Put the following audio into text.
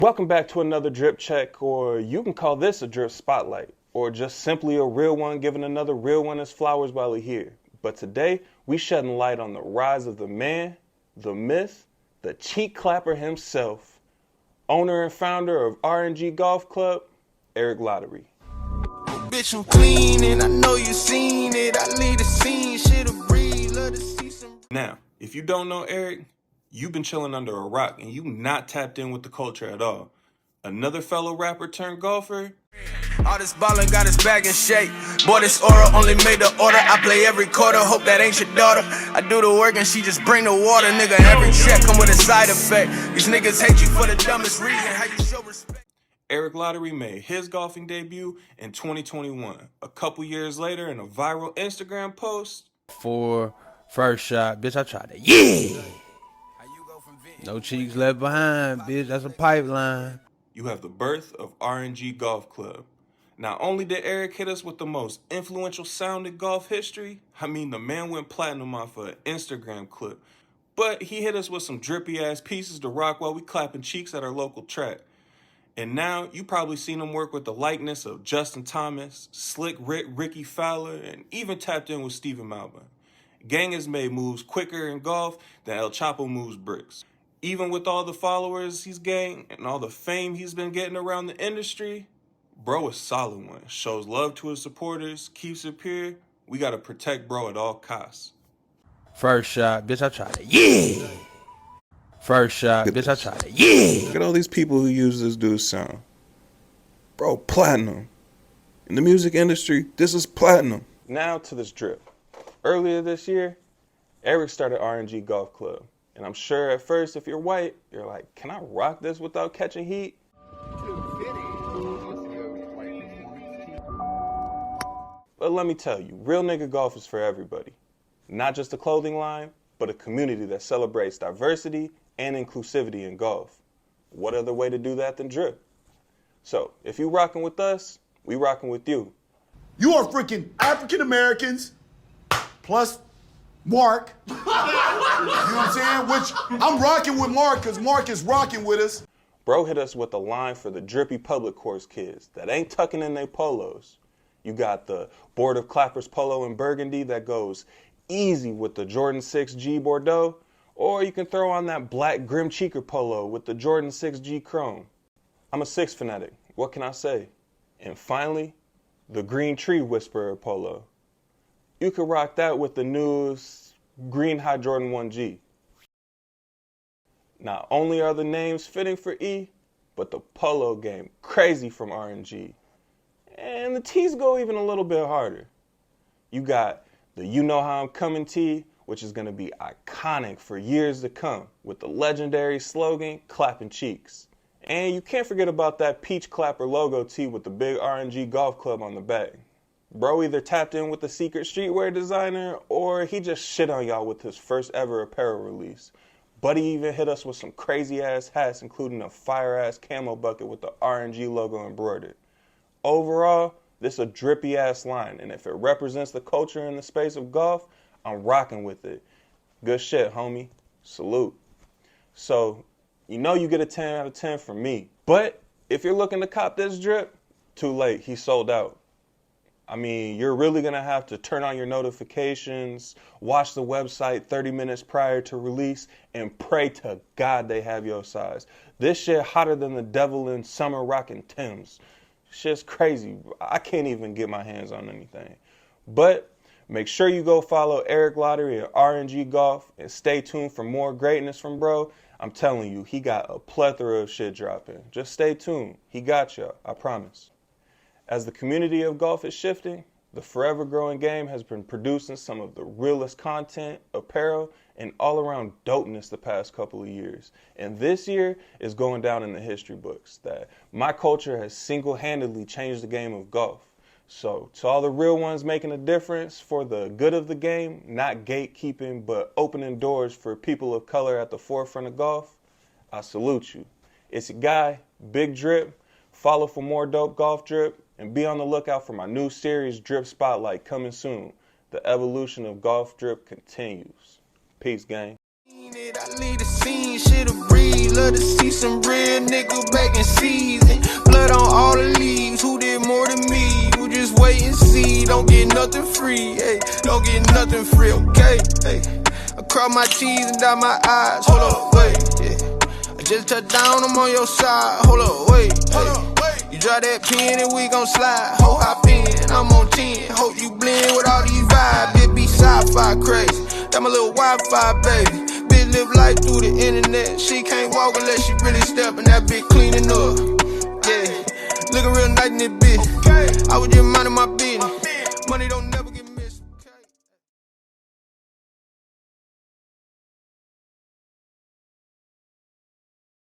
Welcome back to another drip check, or you can call this a drip spotlight, or just simply a real one giving another real one his flowers while he's here. But today, we shedding light on the rise of the man, the myth, the cheek clapper himself, owner and founder of RNG Golf Club, Erick Lottary. Bitch, I'm clean and I know you seen it. I leave the scene, shit'll breathe, love to see some. Now, if you don't know Erick, you've been chilling under a rock and you not tapped in with the culture at all. Another fellow rapper turned golfer. All this ballin' got his bag in shape. Boy, this aura only made the order. I play every quarter, hope that ain't your daughter. I do the work and she just bring the water. Nigga, every check come with a side effect. These niggas hate you for the dumbest reason. How you show respect? Erick Lottary made his golfing debut in 2021. A couple years later, in a viral Instagram post. For first shot, bitch, I tried that. Yeah! No cheeks left behind, bitch. That's a pipeline. You have the birth of RNG Golf Club. Not only did Erick hit us with the most influential sound in golf history, I mean the man went platinum off an Instagram clip, but he hit us with some drippy ass pieces to rock while we clapping cheeks at our local track. And now you probably seen him work with the likeness of Justin Thomas, Slick Rick, Ricky Fowler, and even tapped in with Steven Malbon. Gang has made moves quicker in golf than El Chapo moves bricks. Even with all the followers he's gained and all the fame he's been getting around the industry, bro is solid one. Shows love to his supporters, keeps it pure. We gotta protect bro at all costs. First shot, bitch, I tried that. Yeah! First shot, bitch, I tried that. Yeah! Look at all these people who use this dude's sound. Bro, platinum. In the music industry, this is platinum. Now to this drip. Earlier this year, Erick started RNG Golf Club. And I'm sure at first, if you're white, you're like, can I rock this without catching heat? But let me tell you, real nigga golf is for everybody. Not just a clothing line, but a community that celebrates diversity and inclusivity in golf. What other way to do that than drip? So, if you rocking with us, we rocking with you. You are freaking African Americans plus Mark. You know what I'm saying? Which I'm rocking with Mark because Mark is rocking with us. Bro hit us with a line for the drippy public course kids that ain't tucking in their polos. You got the Board of Clappers polo in burgundy that goes easy with the Jordan 6G Bordeaux, or you can throw on that black Grim Cheeker polo with the Jordan 6G Chrome. I'm a Six fanatic, what can I say? And finally, the Green Tree Whisperer polo. You could rock that with the newest Green High Jordan 1G. Not only are the names fitting for E, but the polo game crazy from RNG. And the tees go even a little bit harder. You got the You Know How I'm Coming tee, which is going to be iconic for years to come, with the legendary slogan, clapping cheeks. And you can't forget about that Peach Clapper logo tee with the big RNG Golf Club on the back. Bro either tapped in with the secret streetwear designer, or he just shit on y'all with his first ever apparel release. Buddy even hit us with some crazy ass hats, including a fire ass camo bucket with the RNG logo embroidered. Overall, this is a drippy ass line, and if it represents the culture in the space of golf, I'm rocking with it. Good shit, homie. Salute. So, you know you get a 10 out of 10 from me. But if you're looking to cop this drip, too late, he sold out. I mean, you're really going to have to turn on your notifications, watch the website 30 minutes prior to release, and pray to God they have your size. This shit hotter than the devil in summer rockin' Timbs. Shit's crazy. I can't even get my hands on anything. But make sure you go follow Erick Lottary at RNG Golf and stay tuned for more greatness from bro. I'm telling you, he got a plethora of shit dropping. Just stay tuned. He got y'all, I promise. As the community of golf is shifting, the forever growing game has been producing some of the realest content, apparel, and all-around dopeness the past couple of years. And this year is going down in the history books that my culture has single-handedly changed the game of golf. So to all the real ones making a difference for the good of the game, not gatekeeping, but opening doors for people of color at the forefront of golf, I salute you. It's your guy, Big Drip. Follow for more dope golf drip, and be on the lookout for my new series, Drip Spotlight, coming soon. The evolution of golf drip continues. Peace, gang. I leave the scene, shit'll breathe. just love to see some real nigga back in season. Blood on all the leaves, who did more than me? You just wait and see, don't get nothing free, hey, don't get nothing free, okay, hey. I cross my T's and dot my I's, hold up, wait, yeah. I just touched down, I'm on your side, hold up, wait, hey. You drop that pin and we gon' slide, ho, hop in, I'm on 10, hope you blend with all these vibes, it be sci-fi crazy, that my little Wi-Fi baby. Bitch live life through the internet. She can't walk unless she really step, and that bitch cleaning up. Yeah, looking real nice in this bitch. I was just minding my business. Money don't